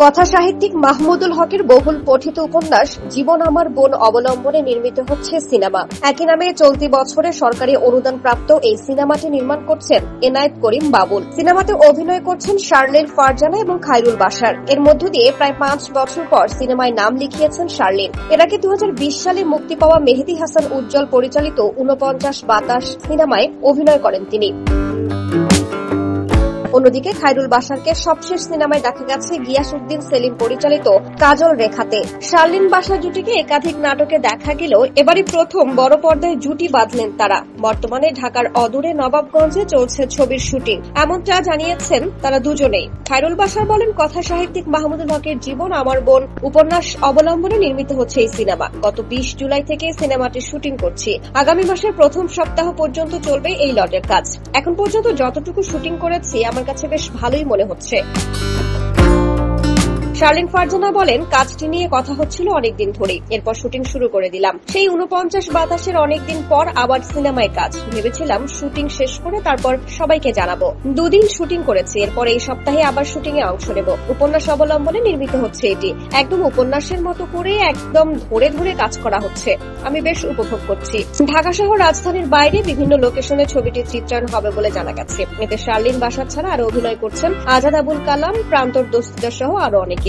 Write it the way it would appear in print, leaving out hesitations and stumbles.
কথা সাহিত্যিক মাহমুদুল হকের বহুল পঠিত উপন্যাস জীবন আমার বোন অবলম্বনে নির্মিত হচ্ছে সিনেমা। একই নামে চলতি বছরে সরকারি অনুদানপ্রাপ্ত এই সিনেমাটি নির্মাণ করছেন এনায়েত করিম বাবুল। সিনেমাতে অভিনয় করছেন শার্লিন ফারজানা এবং খায়রুল বাশার। এর মধ্য দিয়ে প্রায় 5 বছর পর সিনেমায় নাম লিখিয়েছেন শার্লিন। এর আগে 2020 সালে মুক্তি পাওয়া মেহেদী হাসান উজ্জ্বল পরিচালিত 49 বাতাস সিনেমায় অভিনয় করেন তিনি। অন্যদিকে খায়রুল বাশারকে সবশেষ সিনেমায় দেখা গেছে গিয়াসউদ্দিন সেলিম পরিচালিত কাজল রেখাতে। শার্লিন বাশার জুটিকে একাধিক নাটকে দেখা গেলেও এবারই প্রথম বড় পর্দায় জুটি বাঁধলেন তারা। বর্তমানে ঢাকার অদূরে নবাবগঞ্জে চলছে ছবির শুটিং, এমনটা জানিয়েছেন তারা দুজনেই। খায়রুল বাশার বলেন, কথা সাহিত্যিক মাহমুদুল হকের জীবন আমার বোন উপন্যাস অবলম্বনে নির্মিত হচ্ছে এই সিনেমা। গত 20 জুলাই থেকে সিনেমাটির শুটিং করছি। আগামী মাসের প্রথম সপ্তাহ পর্যন্ত চলবে এই লটের কাজ। এখন পর্যন্ত যতটুকু শুটিং করেছি আমার কাছে বেশ ভালোই মনে হচ্ছে। শার্লিন ফারজানা বলেন, কাজটি নিয়ে কথা হচ্ছিল অনেকদিন ধরেই, এরপর শুটিং শুরু করে দিলাম। সেই 49 বাতাসের অনেকদিন পর আবার সিনেমায় কাজ। ভেবেছিলাম শুটিং শেষ করে তারপর সবাইকে জানাবো। 2 দিন শুটিং করেছি, এরপর এই সপ্তাহে আবার শুটিং এ অংশ নেব। উপন্যাস অবলম্বনে নির্মিত হচ্ছে এটি। একদম উপন্যাসের মতো করে একদম ধরে ধরে কাজ করা হচ্ছে। আমি বেশ উপভোগ করছি। ঢাকা সহ রাজধানীর বাইরে বিভিন্ন লোকেশনে ছবিটির চিত্রায়ন হবে বলে জানা গেছে। এতে শার্লিন বাশার ছাড়া আরো অভিনয় করছেন আজাদ আবুল কালাম, প্রান্তর দস্তিদার সহ আরো অনেকে।